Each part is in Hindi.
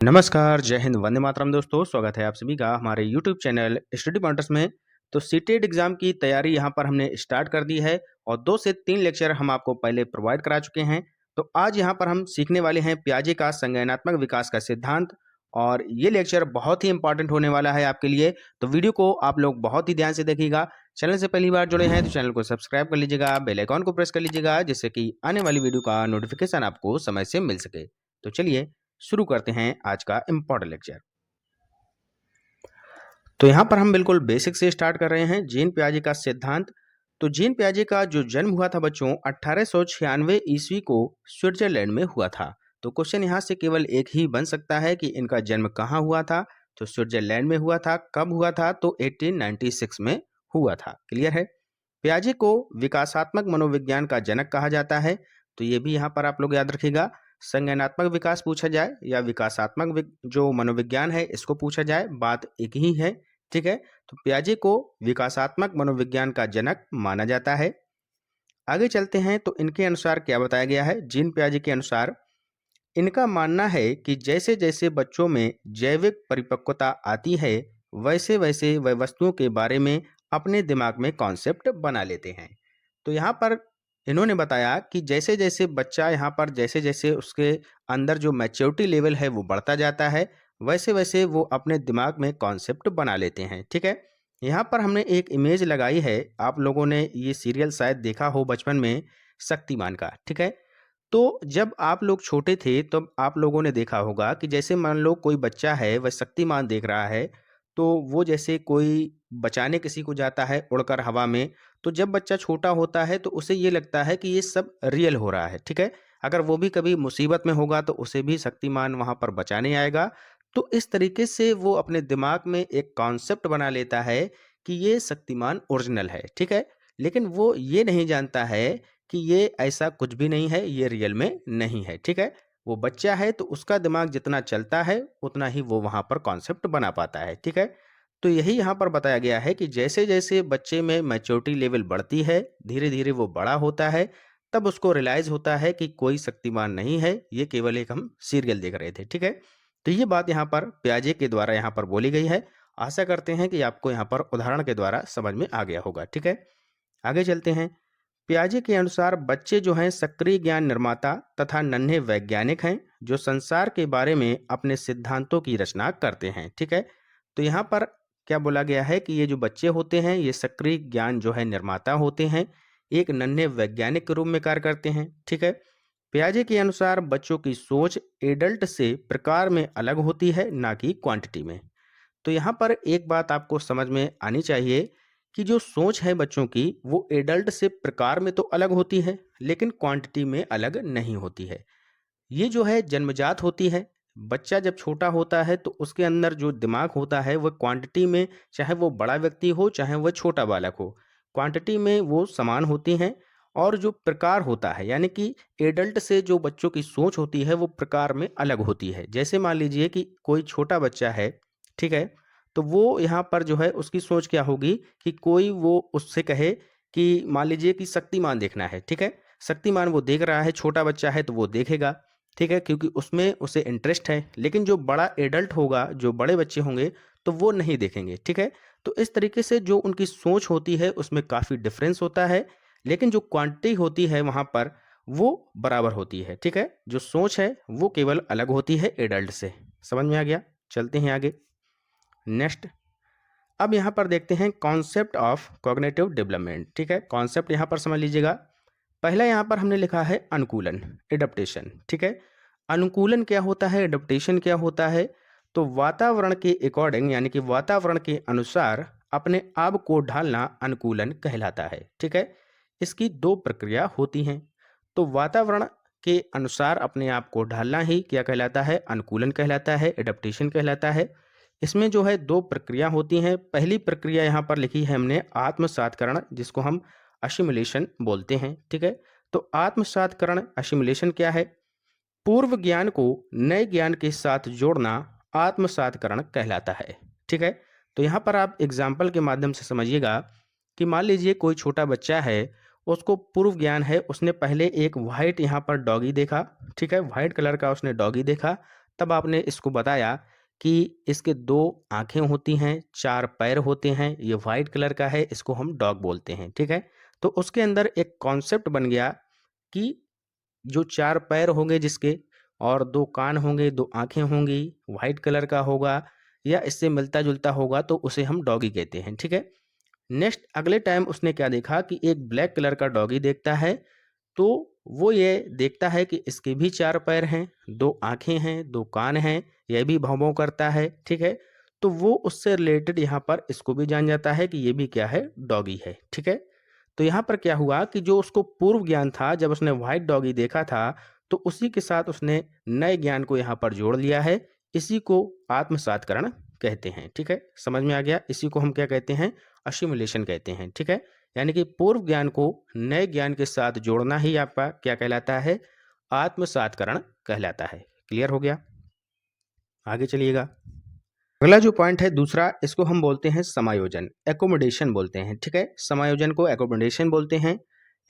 नमस्कार, जय हिंद, वंदे मातरम दोस्तों। स्वागत है आप सभी का हमारे यूट्यूब चैनल स्टडी पॉइंटर्स में। तो सीटेट एग्जाम की तैयारी यहाँ पर हमने स्टार्ट कर दी है और 2 से 3 लेक्चर हम आपको पहले प्रोवाइड करा चुके हैं। तो आज यहाँ पर हम सीखने वाले हैं पियाजे का संज्ञानात्मक विकास का सिद्धांत और ये लेक्चर बहुत ही इंपॉर्टेंट होने वाला है आपके लिए। तो वीडियो को आप लोग बहुत ही ध्यान से देखिएगा। चैनल से पहली बार जुड़े हैं तो चैनल को सब्सक्राइब कर लीजिएगा, बेल आइकॉन को प्रेस कर लीजिएगा जिससे कि आने वाली वीडियो का नोटिफिकेशन आपको समय से मिल सके। तो चलिए शुरू करते हैं आज का इम्पोर्टेंट लेक्चर। तो यहाँ पर हम बिल्कुल बेसिक से स्टार्ट कर रहे हैं, जीन पियाजे का सिद्धांत। तो जीन पियाजे का जो जन्म हुआ था बच्चों 1896 ईस्वी को स्विट्जरलैंड में हुआ था। तो क्वेश्चन यहाँ से केवल एक ही बन सकता है कि इनका जन्म कहाँ हुआ था। तो स्विट्जरलैंड में हुआ था। कब हुआ था? तो 1896 में हुआ था। क्लियर है। पियाजे को विकासात्मक मनोविज्ञान का जनक कहा जाता है। तो ये भी यहाँ पर आप लोग याद रखिएगा। संज्ञानात्मक विकास पूछा जाए या विकासात्मक जो मनोविज्ञान है इसको पूछा जाए, बात एक ही है। ठीक है। तो पियाजे को विकासात्मक मनोविज्ञान का जनक माना जाता है। आगे चलते हैं तो इनके अनुसार क्या बताया गया है। जीन पियाजे के अनुसार इनका मानना है कि जैसे जैसे बच्चों में जैविक परिपक्वता आती है वैसे वैसे वह वस्तुओं के बारे में अपने दिमाग में कॉन्सेप्ट बना लेते हैं। तो यहाँ पर इन्होंने बताया कि जैसे जैसे बच्चा यहाँ पर जैसे जैसे उसके अंदर जो मैच्योरिटी लेवल है वो बढ़ता जाता है वैसे वैसे वो अपने दिमाग में कॉन्सेप्ट बना लेते हैं। ठीक है। यहाँ पर हमने एक इमेज लगाई है, आप लोगों ने ये सीरियल शायद देखा हो बचपन में, शक्तिमान का। ठीक है। तो जब आप लोग छोटे थे तब आप लोगों ने देखा होगा कि जैसे मान लो कोई बच्चा है वह शक्तिमान देख रहा है, तो वो जैसे कोई बचाने किसी को जाता है उड़कर हवा में, तो जब बच्चा छोटा होता है तो उसे ये लगता है कि ये सब रियल हो रहा है। ठीक है। अगर वो भी कभी मुसीबत में होगा तो उसे भी शक्तिमान वहाँ पर बचाने आएगा। तो इस तरीके से वो अपने दिमाग में एक कॉन्सेप्ट बना लेता है कि ये शक्तिमान ओरिजिनल है। ठीक है। लेकिन वो ये नहीं जानता है कि ये ऐसा कुछ भी नहीं है, ये रियल में नहीं है। ठीक है। वो बच्चा है तो उसका दिमाग जितना चलता है उतना ही वो वहाँ पर कॉन्सेप्ट बना पाता है। ठीक है। तो यही यहाँ पर बताया गया है कि जैसे जैसे बच्चे में मैच्योरिटी लेवल बढ़ती है, धीरे धीरे वो बड़ा होता है, तब उसको रियलाइज होता है कि कोई शक्तिमान नहीं है, ये केवल एक हम सीरियल देख रहे थे। ठीक है। तो ये बात यहाँ पर पियाजे के द्वारा यहाँ पर बोली गई है। आशा करते हैं कि आपको यहाँ पर उदाहरण के द्वारा समझ में आ गया होगा। ठीक है। आगे चलते हैं। पियाजे के अनुसार बच्चे जो हैं सक्रिय ज्ञान निर्माता तथा नन्हे वैज्ञानिक हैं जो संसार के बारे में अपने सिद्धांतों की रचना करते हैं। ठीक है। तो यहाँ पर क्या बोला गया है कि ये जो बच्चे होते हैं ये सक्रिय ज्ञान जो है निर्माता होते हैं, एक नन्हे वैज्ञानिक के रूप में कार्य करते हैं। ठीक है। पियाजे के अनुसार बच्चों की सोच एडल्ट से प्रकार में अलग होती है, ना कि क्वांटिटी में। तो यहाँ पर एक बात आपको समझ में आनी चाहिए कि जो सोच है बच्चों की वो एडल्ट से प्रकार में तो अलग होती है लेकिन क्वांटिटी में अलग नहीं होती है। ये जो है जन्मजात होती है। बच्चा जब छोटा होता है तो उसके अंदर जो दिमाग होता है वह क्वांटिटी में, चाहे वो बड़ा व्यक्ति हो चाहे वह छोटा बालक हो, क्वांटिटी में वो समान होती हैं। और जो प्रकार होता है यानी कि एडल्ट से जो बच्चों की सोच होती है वो प्रकार में अलग होती है। जैसे मान लीजिए कि कोई छोटा बच्चा है, ठीक है, तो वो यहाँ पर जो है उसकी सोच क्या होगी कि कोई वो उससे कहे कि मान लीजिए कि शक्तिमान देखना है। ठीक है। शक्तिमान वो देख रहा है, छोटा बच्चा है तो वो देखेगा। ठीक है, क्योंकि उसमें उसे इंटरेस्ट है। लेकिन जो बड़ा एडल्ट होगा, जो बड़े बच्चे होंगे, तो वो नहीं देखेंगे। ठीक है। तो इस तरीके से जो उनकी सोच होती है उसमें काफ़ी डिफरेंस होता है, लेकिन जो क्वांटिटी होती है वहाँ पर वो बराबर होती है। ठीक है। जो सोच है वो केवल अलग होती है एडल्ट से। समझ में आ गया। चलते हैं आगे। नेक्स्ट, अब यहाँ पर देखते हैं कॉन्सेप्ट ऑफ कॉग्निटिव डेवलपमेंट। ठीक है। कॉन्सेप्ट यहाँ पर समझ लीजिएगा। पहला यहाँ पर हमने लिखा है अनुकूलन, एडप्टेशन। ठीक है। अनुकूलन क्या होता है, एडप्टेशन क्या होता है? तो वातावरण के अकॉर्डिंग यानी कि वातावरण के अनुसार अपने आप को ढालना अनुकूलन कहलाता है। ठीक है। इसकी दो प्रक्रिया होती हैं। तो वातावरण के अनुसार अपने आप को ढालना ही क्या कहलाता है? अनुकूलन कहलाता है, एडप्टेशन कहलाता है। इसमें जो है दो प्रक्रिया होती हैं। पहली प्रक्रिया यहाँ पर लिखी है हमने आत्मसातकरण, जिसको हम असिमुलेशन बोलते हैं। ठीक है। तो आत्मसातकरण, असिमुलेशन क्या है? पूर्व ज्ञान को नए ज्ञान के साथ जोड़ना आत्मसातकरण कहलाता है। ठीक है। तो यहाँ पर आप एग्जाम्पल के माध्यम से समझिएगा कि मान लीजिए कोई छोटा बच्चा है, उसको पूर्व ज्ञान है, उसने पहले एक वाइट यहाँ पर डॉगी देखा। ठीक है। वाइट कलर का उसने डॉगी देखा, तब आपने इसको बताया कि इसके 2 आँखें होती हैं, 4 पैर होते हैं, ये व्हाइट कलर का है, इसको हम डॉग बोलते हैं, ठीक है? तो उसके अंदर एक कॉन्सेप्ट बन गया कि जो 4 पैर होंगे जिसके और 2 कान होंगे, 2 आँखें होंगी, व्हाइट कलर का होगा या इससे मिलता-जुलता होगा तो उसे हम डॉगी कहते हैं, ठीक है? नेक्स्ट अगले टाइम उसने क्या देखा कि एक ब्लैक कलर का डॉगी देखता है, तो वो ये देखता है कि इसके भी 4 पैर हैं, 2 आँखें हैं, 2 कान हैं, यह भी भौं-भौं करता है, ठीक है? तो वो उससे रिलेटेड यहाँ पर इसको भी जान जाता है कि ये भी क्या है, डॉगी है, ठीक है? तो यहाँ पर क्या हुआ कि जो उसको पूर्व ज्ञान था, जब उसने व्हाइट डॉगी देखा था, तो उसी के साथ उसने नए ज्ञान को यहाँ पर जोड़ लिया है। इसी को आत्मसातकरण कहते हैं, ठीक है? समझ में आ गया? इसी को हम क्या कहते हैं? असिमुलेशन कहते हैं, ठीक है? यानी कि पूर्व ज्ञान को नए ज्ञान के साथ जोड़ना ही आपका क्या कहलाता है? आत्मसातकरण कहलाता है। क्लियर हो गया? आगे चलिएगा। अगला जो पॉइंट है दूसरा, इसको हम बोलते हैं समायोजन, एकोमोडेशन बोलते हैं, ठीक है? समायोजन को एकोमोडेशन बोलते हैं।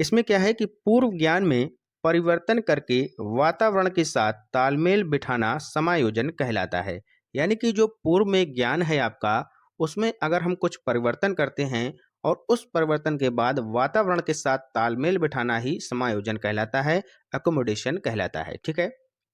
इसमें क्या है कि पूर्व ज्ञान में परिवर्तन करके वातावरण के साथ तालमेल बिठाना समायोजन कहलाता है। यानी कि जो पूर्व में ज्ञान है आपका, उसमें अगर हम कुछ परिवर्तन करते हैं और उस परिवर्तन के बाद वातावरण के साथ तालमेल बिठाना ही समायोजन कहलाता है, एकोमोडेशन कहलाता है, ठीक है?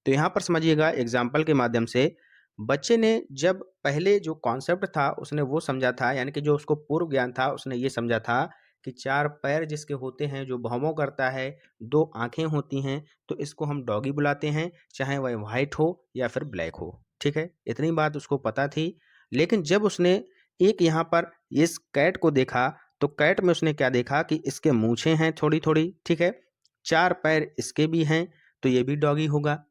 तो यहाँ पर समझिएगा एग्जाम्पल के माध्यम से, बच्चे ने जब पहले जो कॉन्सेप्ट था उसने वो समझा था, यानी कि जो उसको पूर्व ज्ञान था उसने ये समझा था कि 4 पैर जिसके होते हैं, जो भौं-भौं करता है, 2 आँखें होती हैं, तो इसको हम डॉगी बुलाते हैं, चाहे वह व्हाइट हो या फिर ब्लैक हो, ठीक है? इतनी बात उसको पता थी। लेकिन जब उसने एक यहाँ पर इस कैट को देखा, तो कैट में उसने क्या देखा कि इसके मूंछें हैं थोड़ी-थोड़ी, ठीक है? 4 पैर इसके भी हैं, तो ये भी डॉगी होगा।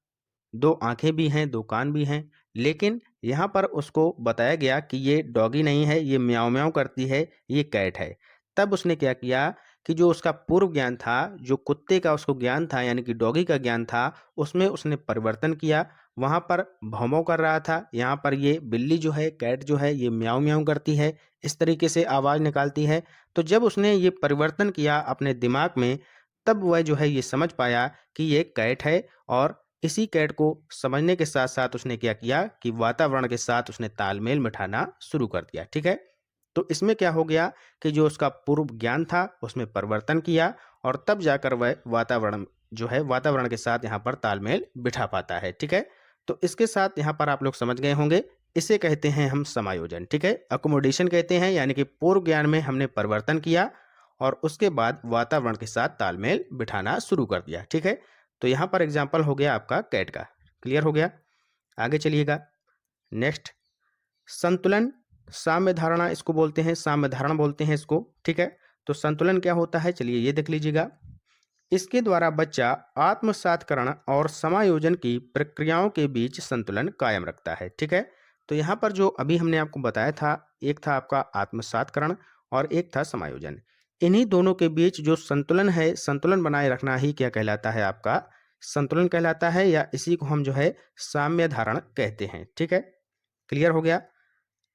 2 आँखें भी हैं, 2 कान भी हैं, लेकिन यहाँ पर उसको बताया गया कि ये डॉगी नहीं है, ये म्याऊँ-म्याऊँ करती है, ये कैट है। तब उसने क्या किया कि जो उसका पूर्व ज्ञान था, जो कुत्ते का उसको ज्ञान था यानी कि डॉगी का ज्ञान था, उसमें उसने परिवर्तन किया। वहाँ पर भौं-भौं कर रहा था, यहाँ पर ये बिल्ली जो है, कैट जो है, ये म्याऊँ-म्याऊँ करती है, इस तरीके से आवाज़ निकालती है। तो जब उसने ये परिवर्तन किया अपने दिमाग में, तब वह जो है ये समझ पाया कि ये कैट है और इसी कैट को समझने के साथ-साथ उसने क्या किया कि वातावरण के साथ उसने तालमेल बिठाना शुरू कर दिया, ठीक है? तो इसमें क्या हो गया कि जो उसका पूर्व ज्ञान था, उसमें परिवर्तन किया और तब जाकर वह वातावरण जो है, वातावरण के साथ यहाँ पर तालमेल बिठा पाता है, ठीक है? तो इसके साथ यहाँ पर आप लोग समझ गए होंगे, इसे कहते हैं हम समायोजन, ठीक है? अकोमोडेशन कहते हैं, यानी कि पूर्व ज्ञान में हमने परिवर्तन किया और उसके बाद वातावरण के साथ तालमेल बिठाना शुरू कर दिया, ठीक है? तो यहाँ पर एग्जाम्पल हो गया आपका कैट का। क्लियर हो गया? आगे चलिएगा। नेक्स्ट, संतुलन, साम्य धारणा इसको बोलते हैं, साम्य धारणा बोलते हैं इसको, ठीक है? तो संतुलन क्या होता है, चलिए ये देख लीजिएगा। इसके द्वारा बच्चा आत्मसातकरण और समायोजन की प्रक्रियाओं के बीच संतुलन कायम रखता है, ठीक है? तो यहाँ पर जो अभी हमने आपको बताया था, एक था आपका आत्मसातकरण और एक था समायोजन। इन्हीं दोनों के बीच जो संतुलन है, संतुलन बनाए रखना ही क्या कहलाता है आपका? संतुलन कहलाता है, या इसी को हम जो है साम्य धारण कहते हैं, ठीक है? क्लियर हो गया?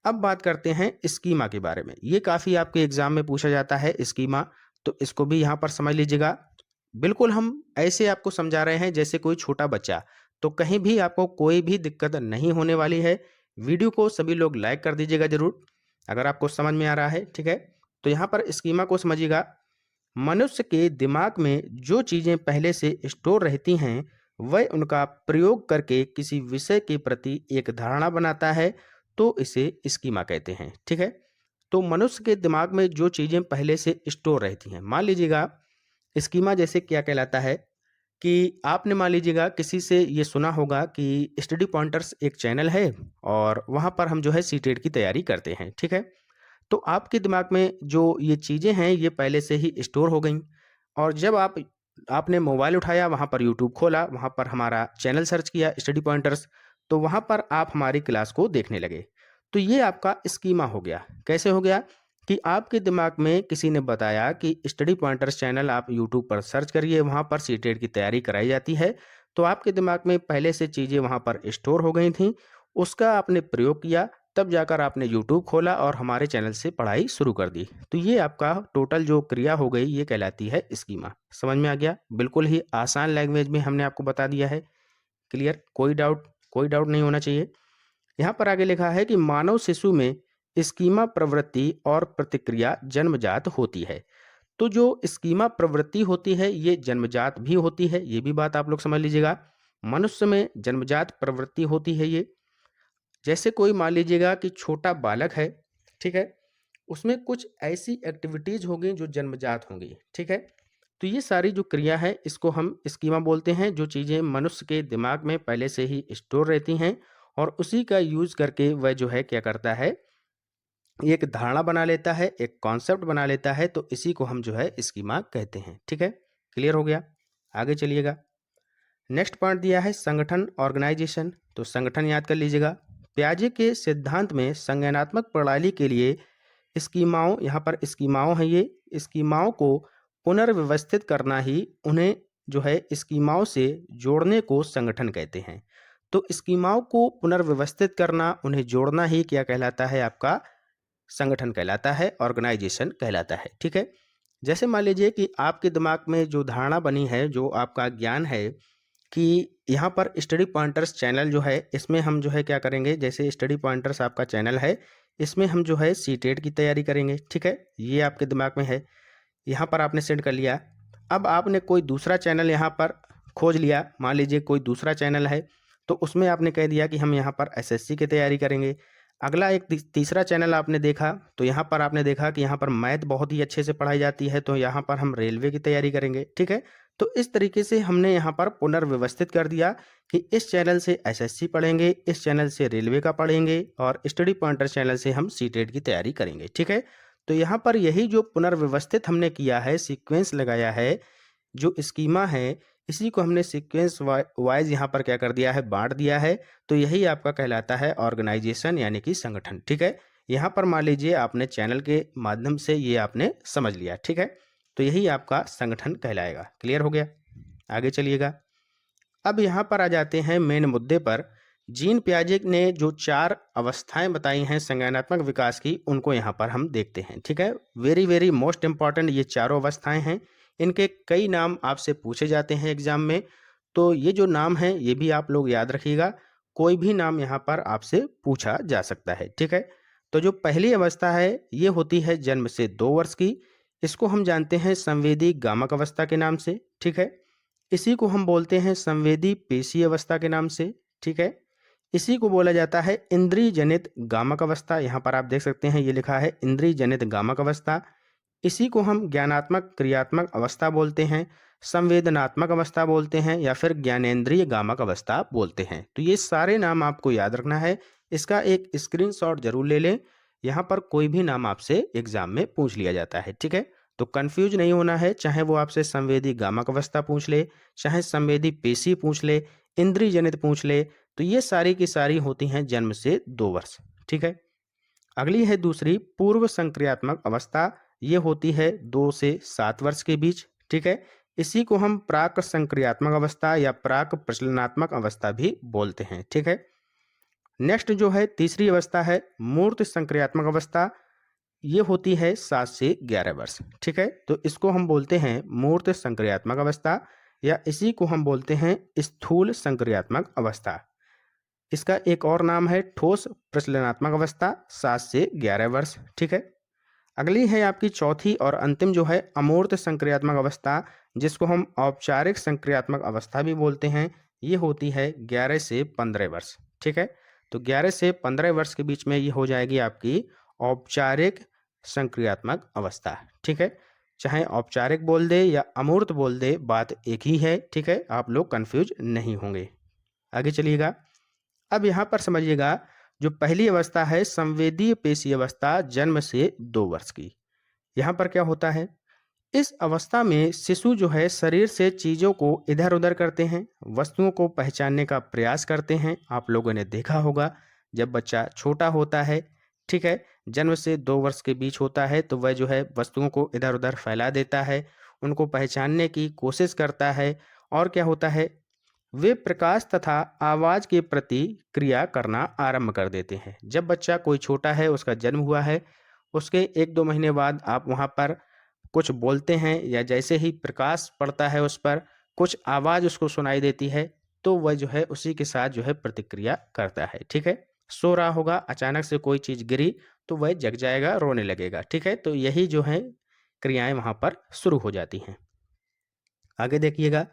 अब बात करते हैं स्कीमा के बारे में। ये काफ़ी आपके एग्जाम में पूछा जाता है स्कीमा, तो इसको भी यहाँ पर समझ लीजिएगा। बिल्कुल हम ऐसे आपको समझा रहे हैं जैसे कोई छोटा बच्चा, तो कहीं भी आपको कोई भी दिक्कत नहीं होने वाली है। वीडियो को सभी लोग लाइक कर दीजिएगा ज़रूर, अगर आपको समझ में आ रहा है, ठीक है? तो यहाँ पर स्कीमा को समझिएगा। मनुष्य के दिमाग में जो चीज़ें पहले से स्टोर रहती हैं, वह उनका प्रयोग करके किसी विषय के प्रति एक धारणा बनाता है, तो इसे स्कीमा कहते हैं, ठीक है? तो मनुष्य के दिमाग में जो चीज़ें पहले से स्टोर रहती हैं, मान लीजिएगा स्कीमा जैसे क्या कहलाता है कि आपने मान लीजिएगा किसी से ये सुना होगा कि स्टडी पॉइंटर्स एक चैनल है और वहाँ पर हम जो है सीटेट की तैयारी करते हैं, ठीक है? तो आपके दिमाग में जो ये चीज़ें हैं, ये पहले से ही स्टोर हो गईं और जब आपने मोबाइल उठाया, वहाँ पर यूट्यूब खोला, वहाँ पर हमारा चैनल सर्च किया स्टडी पॉइंटर्स, तो वहाँ पर आप हमारी क्लास को देखने लगे। तो ये आपका स्कीमा हो गया। कैसे हो गया कि आपके दिमाग में किसी ने बताया कि स्टडी पॉइंटर्स चैनल आप यूट्यूब पर सर्च करिए, वहाँ पर सीटेट की तैयारी कराई जाती है। तो आपके दिमाग में पहले से चीज़ें वहाँ पर स्टोर हो गई थीं, उसका आपने प्रयोग किया, तब जाकर आपने यूट्यूब खोला और हमारे चैनल से पढ़ाई शुरू कर दी। तो ये आपका टोटल जो क्रिया हो गई, ये कहलाती है स्कीमा। समझ में आ गया? बिल्कुल ही आसान लैंग्वेज में हमने आपको बता दिया है। क्लियर? कोई डाउट? कोई डाउट नहीं होना चाहिए। यहाँ पर आगे लिखा है कि मानव शिशु में स्कीमा प्रवृत्ति और प्रतिक्रिया जन्मजात होती है। तो जो स्कीमा प्रवृत्ति होती है ये जन्मजात भी होती है, ये भी बात आप लोग समझ लीजिएगा। मनुष्य में जन्मजात प्रवृत्ति होती है ये। जैसे कोई मान लीजिएगा कि छोटा बालक है, ठीक है, उसमें कुछ ऐसी एक्टिविटीज होंगी जो जन्मजात होंगी, ठीक है। तो ये सारी जो क्रिया है इसको हम स्कीमा बोलते हैं, जो चीज़ें मनुष्य के दिमाग में पहले से ही स्टोर रहती हैं और उसी का यूज करके वह जो है क्या करता है, एक धारणा बना लेता है, एक कॉन्सेप्ट बना लेता है। तो इसी को हम जो है स्कीमा कहते हैं, ठीक है। क्लियर हो गया? आगे चलिएगा। नेक्स्ट पॉइंट दिया है संगठन, ऑर्गेनाइजेशन। तो संगठन याद कर लीजिएगा। पियाजे के सिद्धांत में संज्ञानात्मक प्रणाली के लिए स्कीमाओं, यहाँ पर स्कीमाओं है ये, स्कीमाओं को पुनर्व्यवस्थित करना ही, उन्हें जो है स्कीमाओं से जोड़ने को संगठन कहते हैं। तो स्कीमाओं को पुनर्व्यवस्थित करना, उन्हें जोड़ना ही क्या कहलाता है? आपका संगठन कहलाता है, ऑर्गेनाइजेशन कहलाता है, ठीक है। जैसे मान लीजिए कि आपके दिमाग में जो धारणा बनी है, जो आपका ज्ञान है कि यहाँ पर स्टडी पॉइंटर्स चैनल जो है, इसमें हम जो है क्या करेंगे, जैसे स्टडी पॉइंटर्स आपका चैनल है, इसमें हम जो है सीटेट की तैयारी करेंगे, ठीक है। ये आपके दिमाग में है, यहाँ पर आपने सेंड कर लिया। अब आपने कोई दूसरा चैनल यहाँ पर खोज लिया, मान लीजिए कोई दूसरा चैनल है, तो उसमें आपने कह दिया कि हम यहाँ पर एसएससी की तैयारी करेंगे। अगला एक तीसरा चैनल आपने देखा, तो यहाँ पर आपने देखा कि यहाँ पर मैथ बहुत ही अच्छे से पढ़ाई जाती है, तो यहाँ पर हम रेलवे की तैयारी करेंगे, ठीक है। तो इस तरीके से हमने यहाँ पर पुनर्व्यवस्थित कर दिया कि इस चैनल से एसएससी पढ़ेंगे, इस चैनल से रेलवे का पढ़ेंगे और स्टडी पॉइंटर चैनल से हम सीटेट की तैयारी करेंगे, ठीक है। तो यहाँ पर यही जो पुनर्व्यवस्थित हमने किया है, सीक्वेंस लगाया है, जो स्कीमा है, इसी को हमने सीक्वेंस वाइज यहाँ पर क्या कर दिया है, बांट दिया है। तो यही आपका कहलाता है ऑर्गेनाइजेशन, यानी कि संगठन, ठीक है। यहाँ पर मान लीजिए आपने चैनल के माध्यम से ये आपने समझ लिया, ठीक है। तो यही आपका संगठन कहलाएगा। क्लियर हो गया? आगे चलिएगा। अब यहाँ पर आ जाते हैं मेन मुद्दे पर। जीन पियाजे ने जो 4 अवस्थाएं बताई हैं संज्ञानात्मक विकास की, उनको यहाँ पर हम देखते हैं, ठीक है। वेरी वेरी मोस्ट इंपॉर्टेंट ये चारों अवस्थाएं हैं। इनके कई नाम आपसे पूछे जाते हैं एग्जाम में, तो ये जो नाम है ये भी आप लोग याद रखिएगा। कोई भी नाम यहाँ पर आपसे पूछा जा सकता है, ठीक है। तो जो पहली अवस्था है ये होती है जन्म से 2 वर्ष की। इसको हम जानते हैं संवेदी गामक अवस्था के नाम से, ठीक है। इसी को हम बोलते हैं संवेदी पेशी अवस्था के नाम से, ठीक है। इसी को बोला जाता है इंद्रिय जनित गामक अवस्था। यहाँ पर आप देख सकते हैं ये लिखा है इंद्रिय जनित गामक अवस्था। इसी को हम ज्ञानात्मक क्रियात्मक अवस्था बोलते हैं, संवेदनात्मक अवस्था बोलते हैं, या फिर ज्ञानेंद्रिय गामक अवस्था बोलते हैं। तो ये सारे नाम आपको याद रखना है। इसका एक स्क्रीनशॉट जरूर ले लें। यहाँ पर कोई भी नाम आपसे एग्जाम में पूछ लिया जाता है, ठीक है। तो कंफ्यूज नहीं होना है, चाहे वो आपसे संवेदी गामक अवस्था पूछ ले, चाहे संवेदी पेशी पूछ ले, इंद्रिय जनित पूछ ले, तो ये सारी की सारी होती हैं जन्म से 2 वर्ष, ठीक है। अगली है दूसरी पूर्व संक्रियात्मक अवस्था। ये होती है 2 से 7 वर्ष के बीच, ठीक है। इसी को हम प्राक संक्रियात्मक अवस्था या प्राक प्रचलनात्मक अवस्था भी बोलते हैं, ठीक है। नेक्स्ट जो है तीसरी अवस्था है मूर्त संक्रियात्मक अवस्था। ये होती है 7 से 11 वर्ष, ठीक है। तो इसको हम बोलते हैं मूर्त संक्रियात्मक अवस्था, या इसी को हम बोलते हैं स्थूल संक्रियात्मक अवस्था। इसका एक और नाम है ठोस प्रचलनात्मक अवस्था, 7 से 11 वर्ष, ठीक है। अगली है आपकी चौथी और अंतिम जो है अमूर्त संक्रियात्मक अवस्था, जिसको हम औपचारिक संक्रियात्मक अवस्था भी बोलते हैं। ये होती है 11 से 15 वर्ष, ठीक है। तो 11 से 15 वर्ष के बीच में ये हो जाएगी आपकी औपचारिक संक्रियात्मक अवस्था, ठीक है। चाहे औपचारिक बोल दे या अमूर्त बोल दे, बात एक ही है, ठीक है। आप लोग कंफ्यूज नहीं होंगे। आगे चलिएगा। अब यहाँ पर समझिएगा, जो पहली अवस्था है संवेदीय पेशी अवस्था, जन्म से 2 वर्ष की। यहाँ पर क्या होता है, इस अवस्था में शिशु जो है शरीर से चीज़ों को इधर उधर करते हैं, वस्तुओं को पहचानने का प्रयास करते हैं। आप लोगों ने देखा होगा जब बच्चा छोटा होता है, ठीक है, जन्म से 2 वर्ष के बीच होता है, तो वह जो है वस्तुओं को इधर उधर फैला देता है, उनको पहचानने की कोशिश करता है। और क्या होता है, वे प्रकाश तथा आवाज़ के प्रति क्रिया करना आरंभ कर देते हैं। जब बच्चा कोई छोटा है, उसका जन्म हुआ है, उसके 1-2 महीने बाद आप वहाँ पर कुछ बोलते हैं, या जैसे ही प्रकाश पड़ता है उस पर कुछ आवाज़ उसको सुनाई देती है, तो वह जो है उसी के साथ जो है प्रतिक्रिया करता है। ठीक है, सो रहा होगा, अचानक से कोई चीज़ गिरी तो वह जग जाएगा, रोने लगेगा। ठीक है, तो यही जो है क्रियाएँ वहाँ पर शुरू हो जाती हैं। आगे देखिएगा,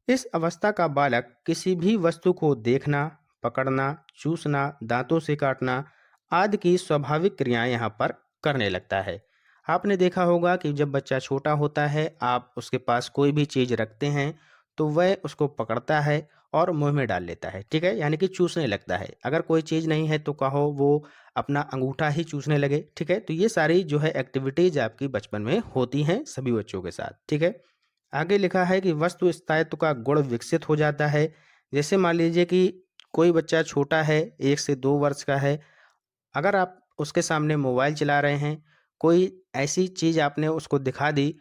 इस अवस्था का बालक किसी भी वस्तु को देखना, पकड़ना, चूसना, दांतों से काटना आदि की स्वाभाविक क्रियाएं यहाँ पर करने लगता है। आपने देखा होगा कि जब बच्चा छोटा होता है, आप उसके पास कोई भी चीज़ रखते हैं तो वह उसको पकड़ता है और मुंह में डाल लेता है। ठीक है, यानी कि चूसने लगता है। अगर कोई चीज़ नहीं है तो कहो वो अपना अंगूठा ही चूसने लगे। ठीक है, तो ये सारी जो है एक्टिविटीज आपकी बचपन में होती हैं सभी बच्चों के साथ। ठीक है, आगे लिखा है कि वस्तु स्थायित्व का गुण विकसित हो जाता है। जैसे मान लीजिए कि कोई बच्चा छोटा है, 1 से 2 वर्ष का है, अगर आप उसके सामने मोबाइल चला रहे हैं, कोई ऐसी चीज़ आपने उसको दिखा दी,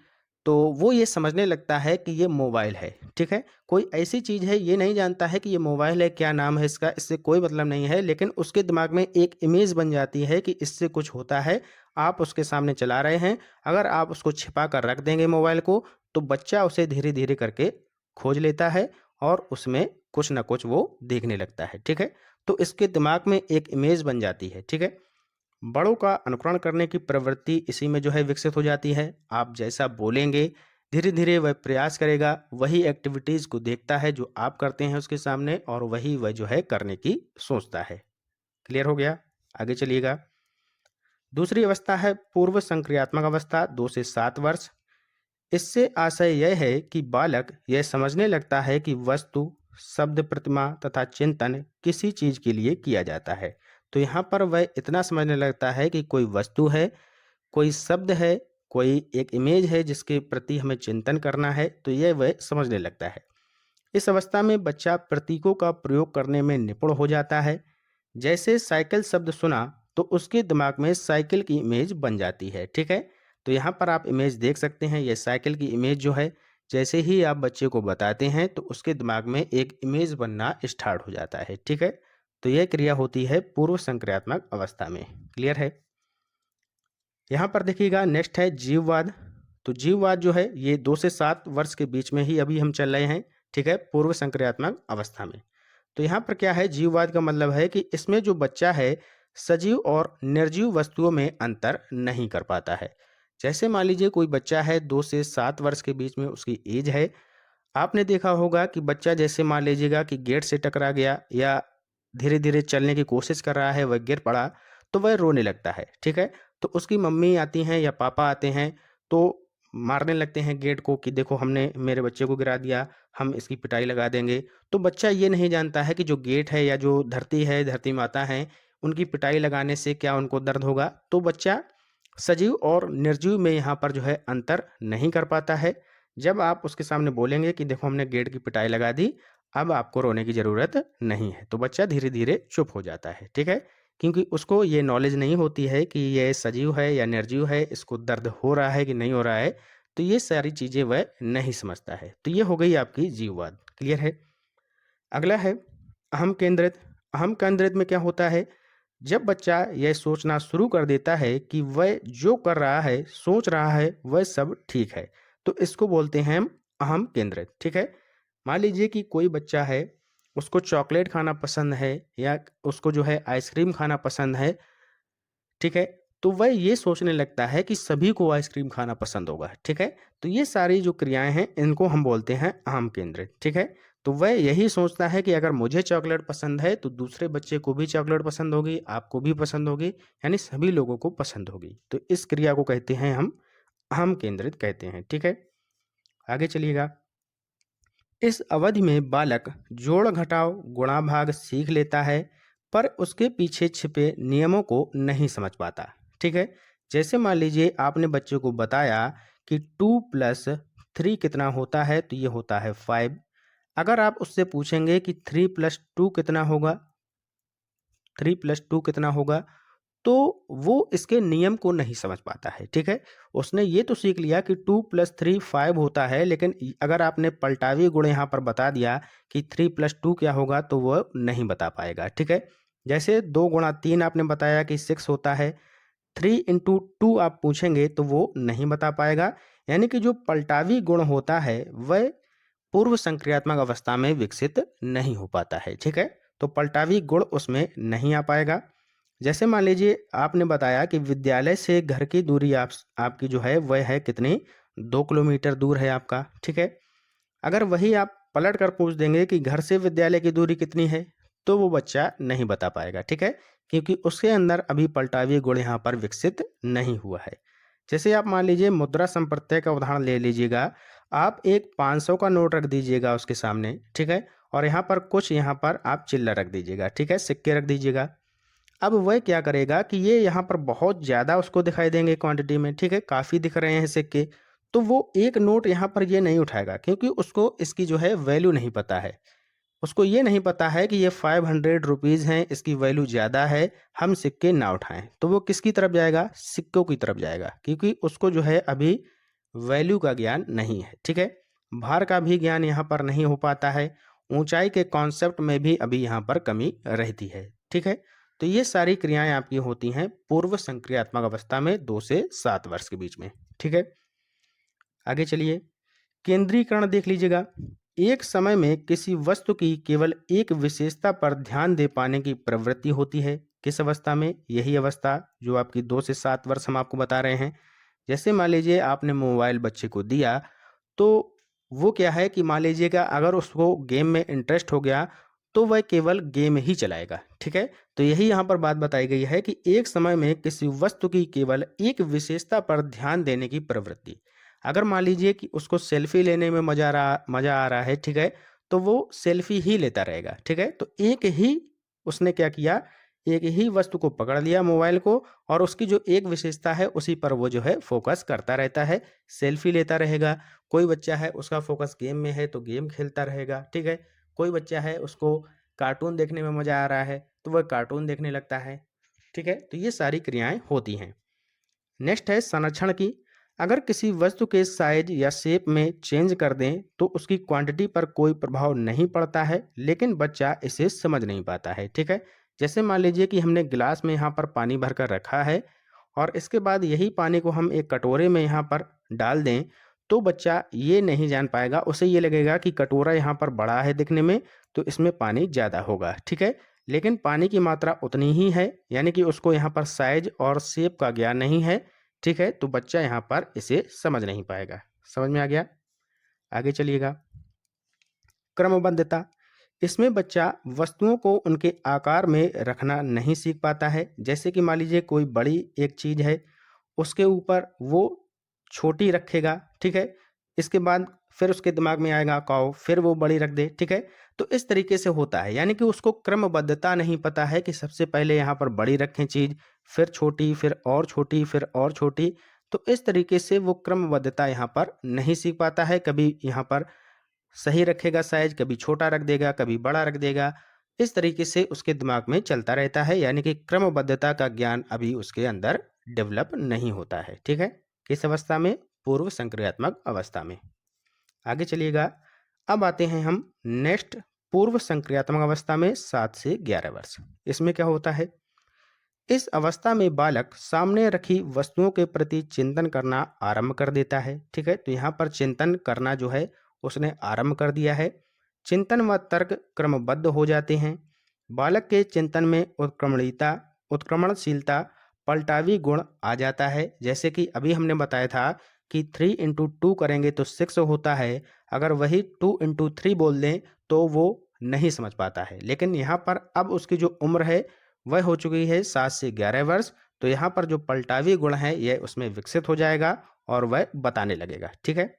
तो वो ये समझने लगता है कि ये मोबाइल है। ठीक है, कोई ऐसी चीज़ है, ये नहीं जानता है कि ये मोबाइल है, क्या नाम है इसका, इससे कोई मतलब नहीं है, लेकिन उसके दिमाग में एक इमेज बन जाती है कि इससे कुछ होता है। आप उसके सामने चला रहे हैं, अगर आप उसको छिपा कर रख देंगे मोबाइल को, तो बच्चा उसे धीरे धीरे करके खोज लेता है और उसमें कुछ ना कुछ वो देखने लगता है। ठीक है, तो इसके दिमाग में एक इमेज बन जाती है। ठीक है, बड़ों का अनुकरण करने की प्रवृत्ति इसी में जो है विकसित हो जाती है। आप जैसा बोलेंगे, धीरे धीरे वह प्रयास करेगा, वही एक्टिविटीज को देखता है जो आप करते हैं उसके सामने, और वही वह जो है करने की सोचता है। क्लियर हो गया? आगे चलिएगा। दूसरी अवस्था है पूर्व संक्रियात्मक अवस्था, 2 से 7 वर्ष। इससे आशय यह है कि बालक यह समझने लगता है कि वस्तु, शब्द, प्रतिमा तथा चिंतन किसी चीज के लिए किया जाता है। तो यहाँ पर वह इतना समझने लगता है कि कोई वस्तु है, कोई शब्द है, कोई एक इमेज है जिसके प्रति हमें चिंतन करना है, तो यह वह समझने लगता है। इस अवस्था में बच्चा प्रतीकों का प्रयोग करने में निपुण हो जाता है। जैसे साइकिल शब्द सुना तो उसके दिमाग में साइकिल की इमेज बन जाती है। ठीक है, तो यहाँ पर आप इमेज देख सकते हैं, यह साइकिल की इमेज जो है, जैसे ही आप बच्चे को बताते हैं तो उसके दिमाग में एक इमेज बनना स्टार्ट हो जाता है। ठीक है, तो यह क्रिया होती है पूर्व संक्रियात्मक अवस्था में। क्लियर है? यहाँ पर देखिएगा, नेक्स्ट है जीववाद। तो जीववाद जो है ये 2 से 7 वर्ष के बीच में ही अभी हम चल रहे हैं। ठीक है, पूर्व संक्रियात्मक अवस्था में। तो यहाँ पर क्या है, जीववाद का मतलब है कि इसमें जो बच्चा है सजीव और निर्जीव वस्तुओं में अंतर नहीं कर पाता है। जैसे मान लीजिए कोई बच्चा है, 2 से 7 वर्ष के बीच में उसकी एज है। आपने देखा होगा कि बच्चा जैसे मान लीजिएगा कि गेट से टकरा गया या धीरे धीरे चलने की कोशिश कर रहा है, वह गिर पड़ा, तो वह रोने लगता है। ठीक है, तो उसकी मम्मी आती हैं या पापा आते हैं तो मारने लगते हैं गेट को कि देखो हमने मेरे बच्चे को गिरा दिया, हम इसकी पिटाई लगा देंगे। तो बच्चा ये नहीं जानता है कि जो गेट है या जो धरती है, धरती माता है, उनकी पिटाई लगाने से क्या उनको दर्द होगा। तो बच्चा सजीव और निर्जीव में यहाँ पर जो है अंतर नहीं कर पाता है। जब आप उसके सामने बोलेंगे कि देखो हमने गेट की पिटाई लगा दी, अब आपको रोने की ज़रूरत नहीं है, तो बच्चा धीरे धीरे चुप हो जाता है। ठीक है, क्योंकि उसको ये नॉलेज नहीं होती है कि ये सजीव है या निर्जीव है, इसको दर्द हो रहा है कि नहीं हो रहा है, तो ये सारी चीज़ें वह नहीं समझता है। तो ये हो गई आपकी जीववाद। क्लियर है? अगला है अहम केंद्रित। अहम केंद्रित में क्या होता है, जब बच्चा यह सोचना शुरू कर देता है कि वह जो कर रहा है, सोच रहा है, वह सब ठीक है, तो इसको बोलते हैं हम अहम केंद्रित। ठीक है, मान लीजिए कि कोई बच्चा है, उसको चॉकलेट खाना पसंद है या उसको जो है आइसक्रीम खाना पसंद है। ठीक है, तो वह ये सोचने लगता है कि सभी को आइसक्रीम खाना पसंद होगा। ठीक है, तो ये सारी जो क्रियाएं हैं इनको हम बोलते हैं अहम केंद्रित। ठीक है, तो वह यही सोचता है कि अगर मुझे चॉकलेट पसंद है तो दूसरे बच्चे को भी चॉकलेट पसंद होगी, आपको भी पसंद होगी, यानी सभी लोगों को पसंद होगी। तो इस क्रिया को कहते हैं हम अहम केंद्रित कहते हैं। ठीक है, आगे चलिएगा। इस अवधि में बालक जोड़ घटाव गुणा भाग सीख लेता है, पर उसके पीछे छिपे नियमों को नहीं समझ पाता। ठीक है, जैसे मान लीजिए आपने बच्चे को बताया कि 2+3 कितना होता है, तो ये होता है 5। अगर आप उससे पूछेंगे कि 3+2 कितना होगा, 3+2 कितना होगा, तो वो इसके नियम को नहीं समझ पाता है। ठीक है, उसने ये तो सीख लिया कि 2+3 5 होता है, लेकिन अगर आपने पलटावी गुण यहाँ पर बता दिया कि 3+2 क्या होगा, तो वह नहीं बता पाएगा। ठीक है, जैसे 2 गुणा 3 आपने बताया कि 6 होता है, 3 × 2 आप पूछेंगे तो वो नहीं बता पाएगा। यानी कि जो पलटावी गुण होता है वह पूर्व संक्रियात्मक अवस्था में विकसित नहीं हो पाता है। ठीक है, तो पलटावी गुण उसमें नहीं आ पाएगा। जैसे मान लीजिए आपने बताया कि विद्यालय से घर की दूरी आपकी जो है वह है कितनी, 2 किलोमीटर दूर है आपका। ठीक है, अगर वही आप पलट कर पूछ देंगे कि घर से विद्यालय की दूरी कितनी है, तो वो बच्चा नहीं बता पाएगा। ठीक है, क्योंकि उसके अंदर अभी पलटावी गुण यहाँ पर विकसित नहीं हुआ है। जैसे आप मान लीजिए मुद्रा संप्रत्यय का उदाहरण ले लीजिएगा। आप एक 500 का नोट रख दीजिएगा उसके सामने। ठीक है, और यहाँ पर कुछ यहाँ पर आप चिल्ला रख दीजिएगा। ठीक है, सिक्के रख दीजिएगा। अब वह क्या करेगा कि ये यहाँ पर बहुत ज़्यादा उसको दिखाई देंगे क्वांटिटी में। ठीक है, काफ़ी दिख रहे हैं सिक्के, तो वो एक नोट यहाँ पर ये नहीं उठाएगा, क्योंकि उसको इसकी जो है वैल्यू नहीं पता है। उसको ये नहीं पता है कि ये 500 रुपीज़ हैं, इसकी वैल्यू ज़्यादा है, हम सिक्के ना उठाएं। तो वो किसकी तरफ जाएगा, सिक्कों की तरफ जाएगा, क्योंकि उसको जो है अभी वैल्यू का ज्ञान नहीं है। ठीक है, भार का भी ज्ञान यहाँ पर नहीं हो पाता है। ऊंचाई के कॉन्सेप्ट में भी अभी यहाँ पर कमी रहती है। ठीक है, तो ये सारी क्रियाएं आपकी होती हैं पूर्व संक्रियात्मक अवस्था में 2 से 7 वर्ष के बीच में। ठीक है, आगे चलिए, केंद्रीकरण देख लीजिएगा। एक समय में किसी वस्तु की केवल एक विशेषता पर ध्यान दे पाने की प्रवृत्ति होती है। किस अवस्था में, यही अवस्था जो आपकी 2 से 7 वर्ष हम आपको बता रहे हैं। जैसे मान लीजिए आपने मोबाइल बच्चे को दिया, तो वो क्या है कि मान लीजिएगा अगर उसको गेम में इंटरेस्ट हो गया, तो वह केवल गेम ही चलाएगा। ठीक है, तो यही यहाँ पर बात बताई गई है कि एक समय में किसी वस्तु की केवल एक विशेषता पर ध्यान देने की प्रवृत्ति। अगर मान लीजिए कि उसको सेल्फी लेने में मजा आ रहा है। ठीक है, तो वो सेल्फी ही लेता रहेगा। ठीक है, तो एक ही उसने क्या किया, एक ही वस्तु को पकड़ लिया मोबाइल को, और उसकी जो एक विशेषता है उसी पर वो जो है फोकस करता रहता है, सेल्फी लेता रहेगा। कोई बच्चा है उसका फोकस गेम में है तो गेम खेलता रहेगा। ठीक है, कोई बच्चा है उसको कार्टून देखने में मजा आ रहा है तो वह कार्टून देखने लगता है। ठीक है, तो ये सारी क्रियाएं होती हैं। नेक्स्ट है संरक्षण की। अगर किसी वस्तु के साइज या शेप में चेंज कर दें तो उसकी क्वांटिटी पर कोई प्रभाव नहीं पड़ता है, लेकिन बच्चा इसे समझ नहीं पाता है। ठीक है, जैसे मान लीजिए कि हमने गिलास में यहाँ पर पानी भरकर रखा है, और इसके बाद यही पानी को हम एक कटोरे में यहाँ पर डाल दें, तो बच्चा ये नहीं जान पाएगा। उसे ये लगेगा कि कटोरा यहाँ पर बड़ा है दिखने में, तो इसमें पानी ज़्यादा होगा। ठीक है, लेकिन पानी की मात्रा उतनी ही है, यानी कि उसको यहाँ पर साइज और शेप का ज्ञान नहीं है। ठीक है, तो बच्चा यहाँ पर इसे समझ नहीं पाएगा। समझ में आ गया? आगे चलिएगा, क्रमबद्धता। इसमें बच्चा वस्तुओं को उनके आकार में रखना नहीं सीख पाता है। जैसे कि मान लीजिए कोई बड़ी एक चीज़ है, उसके ऊपर वो छोटी रखेगा। ठीक है, इसके बाद फिर उसके दिमाग में आएगा काऊ, फिर वो बड़ी रख दे। ठीक है, तो इस तरीके से होता है, यानी कि उसको क्रमबद्धता नहीं पता है कि सबसे पहले यहाँ पर बड़ी रखें चीज़, फिर छोटी, फिर और छोटी, फिर और छोटी। तो इस तरीके से वो क्रमबद्धता यहाँ पर नहीं सीख पाता है। कभी यहाँ पर सही रखेगा साइज, कभी छोटा रख देगा, कभी बड़ा रख देगा। इस तरीके से उसके दिमाग में चलता रहता है, यानी कि क्रमबद्धता का ज्ञान अभी उसके अंदर डेवलप नहीं होता है। ठीक है, किस अवस्था में, पूर्व संक्रियात्मक अवस्था में। आगे चलिएगा, अब आते हैं हम नेक्स्ट पूर्व संक्रियात्मक अवस्था में 7 से 11 वर्ष। इसमें क्या होता है, इस अवस्था में बालक सामने रखी वस्तुओं के प्रति चिंतन करना आरंभ कर देता है। ठीक है, तो यहाँ पर चिंतन करना जो है उसने आरंभ कर दिया है। चिंतन व तर्क क्रमबद्ध हो जाते हैं। बालक के चिंतन में उत्क्रमणशीलता, पलटावी गुण आ जाता है। जैसे कि अभी हमने बताया था कि 3 × 2 करेंगे तो 6 होता है। अगर वही 2 × 3 बोल दें तो वो नहीं समझ पाता है। लेकिन यहाँ पर अब उसकी जो उम्र है वह हो चुकी है 7 से 11 वर्ष, तो यहाँ पर जो पलटावी गुण है यह उसमें विकसित हो जाएगा और वह बताने लगेगा। ठीक है,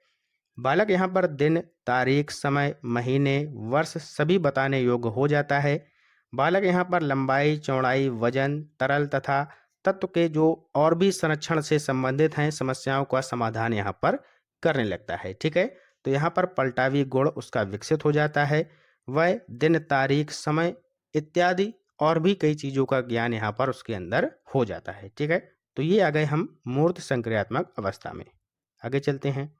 बालक यहाँ पर दिन, तारीख, समय, महीने, वर्ष सभी बताने योग्य हो जाता है। बालक यहाँ पर लंबाई, चौड़ाई, वजन, तरल तथा तत्व के जो और भी संरक्षण से संबंधित हैं समस्याओं का समाधान यहाँ पर करने लगता है। ठीक है, तो यहाँ पर पलटावी गुण उसका विकसित हो जाता है। वह दिन, तारीख, समय इत्यादि और भी कई चीज़ों का ज्ञान यहाँ पर उसके अंदर हो जाता है। ठीक है, तो ये आ गए हम मूर्त संक्रियात्मक अवस्था में। आगे चलते हैं,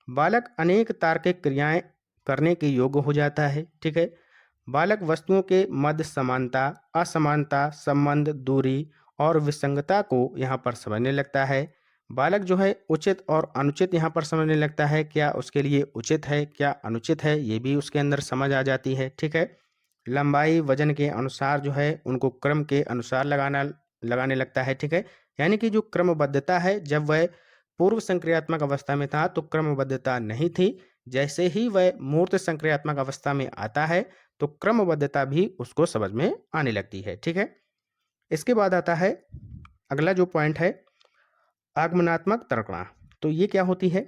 बालक अनेक तार्किक क्रियाएं करने के योग्य हो जाता है। ठीक है, बालक वस्तुओं के मध्य समानता, असमानता, संबंध, दूरी और विसंगता को यहाँ पर समझने लगता है। बालक जो है उचित और अनुचित यहाँ पर समझने लगता है, क्या उसके लिए उचित है, क्या अनुचित है, ये भी उसके अंदर समझ आ जाती है। ठीक है। लंबाई वजन के अनुसार जो है उनको क्रम के अनुसार लगाने लगता है। ठीक है। यानी कि जो क्रमबद्धता है, जब वह पूर्व संक्रियात्मक अवस्था में था तो क्रमबद्धता नहीं थी। जैसे ही वह मूर्त संक्रियात्मक अवस्था में आता है तो क्रमबद्धता भी उसको समझ में आने लगती है। ठीक है। इसके बाद आता है अगला जो पॉइंट है, आगमनात्मक तर्कणा। तो ये क्या होती है?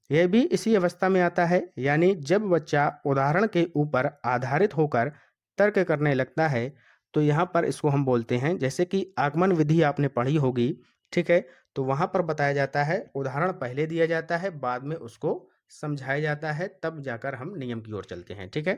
यह भी इसी अवस्था में आता है, यानी जब बच्चा उदाहरण के ऊपर आधारित होकर तर्क करने लगता है। तो यहाँ पर इसको हम बोलते हैं, जैसे कि आगमन विधि आपने पढ़ी होगी। ठीक है। तो वहाँ पर बताया जाता है, उदाहरण पहले दिया जाता है, बाद में उसको समझाया जाता है, तब जाकर हम नियम की ओर चलते हैं। ठीक है।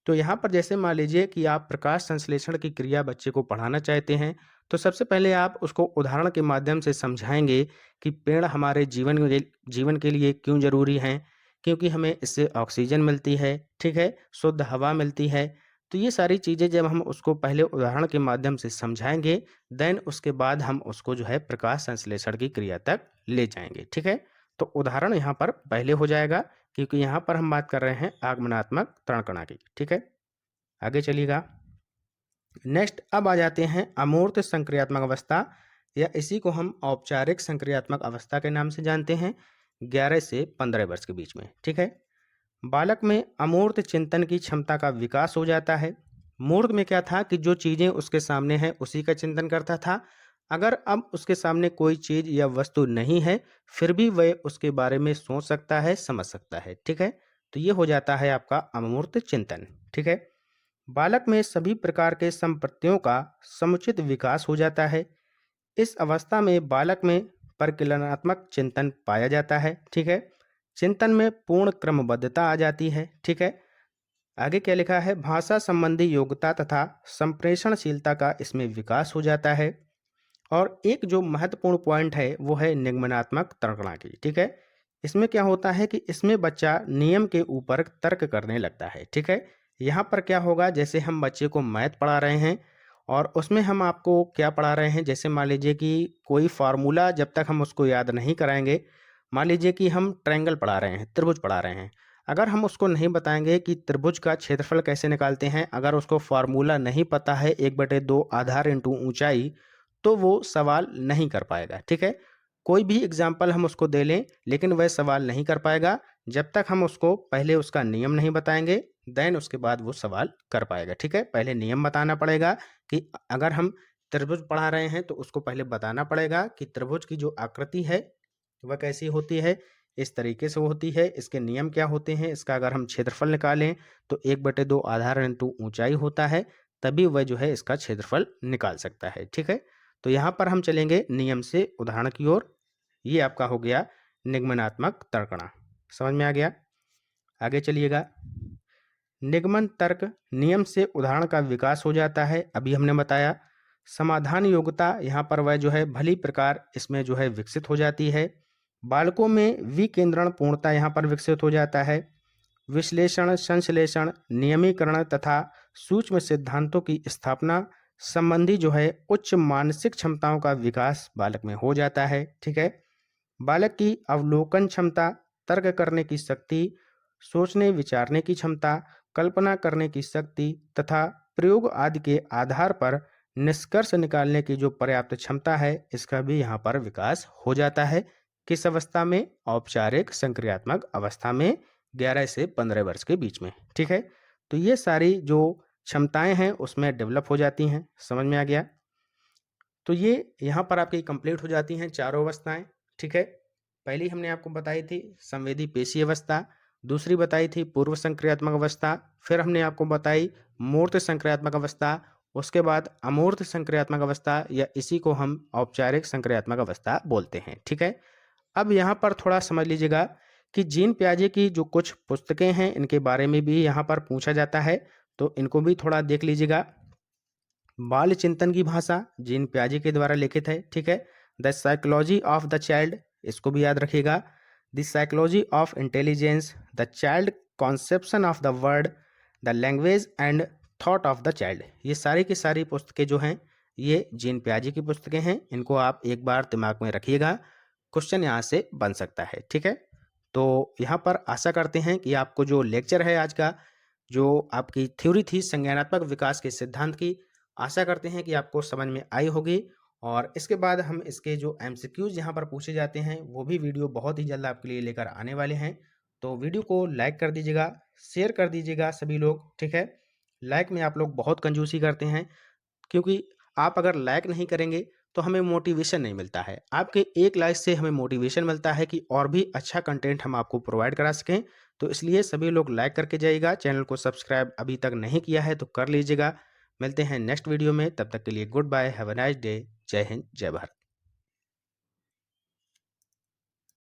तो यहाँ पर जैसे मान लीजिए कि आप प्रकाश संश्लेषण की क्रिया बच्चे को पढ़ाना चाहते हैं, तो सबसे पहले आप उसको उदाहरण के माध्यम से समझाएंगे कि पेड़ हमारे जीवन के लिए क्यों जरूरी हैं। क्योंकि हमें इससे ऑक्सीजन मिलती है। ठीक है। शुद्ध हवा मिलती है। तो ये सारी चीज़ें जब हम उसको पहले उदाहरण के माध्यम से समझाएंगे, देन उसके बाद हम उसको जो है प्रकाश संश्लेषण की क्रिया तक ले जाएंगे। ठीक है। तो उदाहरण यहाँ पर पहले हो जाएगा, क्योंकि यहाँ पर हम बात कर रहे हैं आगमनात्मक तरणकणा की। ठीक है। आगे चलिएगा। नेक्स्ट अब आ जाते हैं अमूर्त संक्रियात्मक अवस्था, या इसी को हम औपचारिक संक्रियात्मक अवस्था के नाम से जानते हैं। 11 से 15 वर्ष के बीच में। ठीक है। बालक में अमूर्त चिंतन की क्षमता का विकास हो जाता है। मूर्त में क्या था कि जो चीज़ें उसके सामने है उसी का चिंतन करता था। अगर अब उसके सामने कोई चीज़ या वस्तु नहीं है, फिर भी वह उसके बारे में सोच सकता है, समझ सकता है। ठीक है। तो ये हो जाता है आपका अमूर्त चिंतन। ठीक है। बालक में सभी प्रकार के संपत्तियों का समुचित विकास हो जाता है। इस अवस्था में बालक में परिकलनात्मक चिंतन पाया जाता है। ठीक है। चिंतन में पूर्ण क्रमबद्धता आ जाती है। ठीक है। आगे क्या लिखा है, भाषा संबंधी योग्यता तथा संप्रेषणशीलता का इसमें विकास हो जाता है। और एक जो महत्वपूर्ण पॉइंट है वो है निगमनात्मक तर्कणा की। ठीक है। इसमें क्या होता है कि इसमें बच्चा नियम के ऊपर तर्क करने लगता है। ठीक है। यहाँ पर क्या होगा, जैसे हम बच्चे को मैथ पढ़ा रहे हैं और उसमें हम आपको क्या पढ़ा रहे हैं, जैसे मान लीजिए कि कोई फार्मूला जब तक हम उसको याद नहीं कराएंगे, मान लीजिए कि हम ट्रायंगल पढ़ा रहे हैं, त्रिभुज पढ़ा रहे हैं, अगर हम उसको नहीं बताएंगे कि त्रिभुज का क्षेत्रफल कैसे निकालते हैं, अगर उसको फार्मूला नहीं पता है 1/2 आधार इंटू ऊंचाई, तो वो सवाल नहीं कर पाएगा। ठीक है। कोई भी एग्जाम्पल हम उसको दे लें, लेकिन वह सवाल नहीं कर पाएगा जब तक हम उसको पहले उसका नियम नहीं बताएंगे, देन उसके बाद वो सवाल कर पाएगा। ठीक है। पहले नियम बताना पड़ेगा कि अगर हम त्रिभुज पढ़ा रहे हैं तो उसको पहले बताना पड़ेगा कि त्रिभुज की जो आकृति है वह कैसी होती है, इस तरीके से होती है, इसके नियम क्या होते हैं, इसका अगर हम क्षेत्रफल निकालें तो 1/2 आधार इंटू ऊंचाई होता है, तभी वह जो है इसका क्षेत्रफल निकाल सकता है। ठीक है। तो यहाँ पर हम चलेंगे नियम से उदाहरण की ओर। ये आपका हो गया निगमनात्मक तर्कणा। समझ में आ गया। आगे चलिएगा। निगमन तर्क नियम से उदाहरण का विकास हो जाता है, अभी हमने बताया। समाधान योग्यता यहाँ पर वह जो है भली प्रकार इसमें जो है विकसित हो जाती है। बालकों में विकेंद्रण पूर्णता यहाँ पर विकसित हो जाता है। विश्लेषण, संश्लेषण, नियमीकरण तथा सूक्ष्म सिद्धांतों की स्थापना संबंधी जो है उच्च मानसिक क्षमताओं का विकास बालक में हो जाता है। ठीक है। बालक की अवलोकन क्षमता, तर्क करने की शक्ति, सोचने विचारने की क्षमता, कल्पना करने की शक्ति तथा प्रयोग आदि के आधार पर निष्कर्ष निकालने की जो पर्याप्त क्षमता है, इसका भी यहाँ पर विकास हो जाता है। किस अवस्था में? औपचारिक संक्रियात्मक अवस्था में 11 से 15 वर्ष के बीच में। ठीक है। तो ये सारी जो क्षमताएं हैं उसमें डेवलप हो जाती हैं। समझ में आ गया। तो ये यहाँ पर आपकी कंप्लीट हो जाती हैं चारों अवस्थाएं। ठीक है। पहली हमने आपको बताई थी संवेदी पेशी अवस्था, दूसरी बताई थी पूर्व संक्रियात्मक अवस्था, फिर हमने आपको बताई मूर्त संक्रियात्मक अवस्था, उसके बाद अमूर्त संक्रियात्मक अवस्था, या इसी को हम औपचारिक संक्रियात्मक अवस्था बोलते हैं। ठीक है। अब यहाँ पर थोड़ा समझ लीजिएगा कि जीन पियाजे की जो कुछ पुस्तकें हैं इनके बारे में भी यहाँ पर पूछा जाता है, तो इनको भी थोड़ा देख लीजिएगा। बाल चिंतन की भाषा जीन पियाजे के द्वारा लिखित है। ठीक है। The psychology of the child, इसको भी याद रखिएगा। The psychology of intelligence, the child conception of the word, the language and thought of the child, ये सारी की सारी पुस्तकें जो हैं ये जीन पियाजे की पुस्तकें हैं। इनको आप एक बार दिमाग में रखिएगा। क्वेश्चन यहाँ से बन सकता है। ठीक है, तो यहाँ पर आशा करते हैं कि आपको जो लेक्चर है आज का, जो आपकी थ्योरी थी संज्ञानात्मक विकास के सिद्धांत की, आशा करते हैं कि आपको समझ में आई होगी। और इसके बाद हम इसके जो एमसीक्यूज यहाँ पर पूछे जाते हैं वो भी वीडियो बहुत ही जल्द आपके लिए लेकर आने वाले हैं। तो वीडियो को लाइक कर दीजिएगा, शेयर कर दीजिएगा सभी लोग। ठीक है, लाइक में आप लोग बहुत कंजूसी करते हैं, क्योंकि आप अगर लाइक नहीं करेंगे तो हमें मोटिवेशन नहीं मिलता है। आपके एक लाइक से हमें मोटिवेशन मिलता है कि और भी अच्छा कंटेंट हम आपको प्रोवाइड करा सकें। तो इसलिए सभी लोग लाइक करके जाइएगा। चैनल को सब्सक्राइब अभी तक नहीं किया है तो कर लीजिएगा। मिलते हैं नेक्स्ट वीडियो में, तब तक के लिए goodbye, have a nice day. जय हिंद, जय भारत।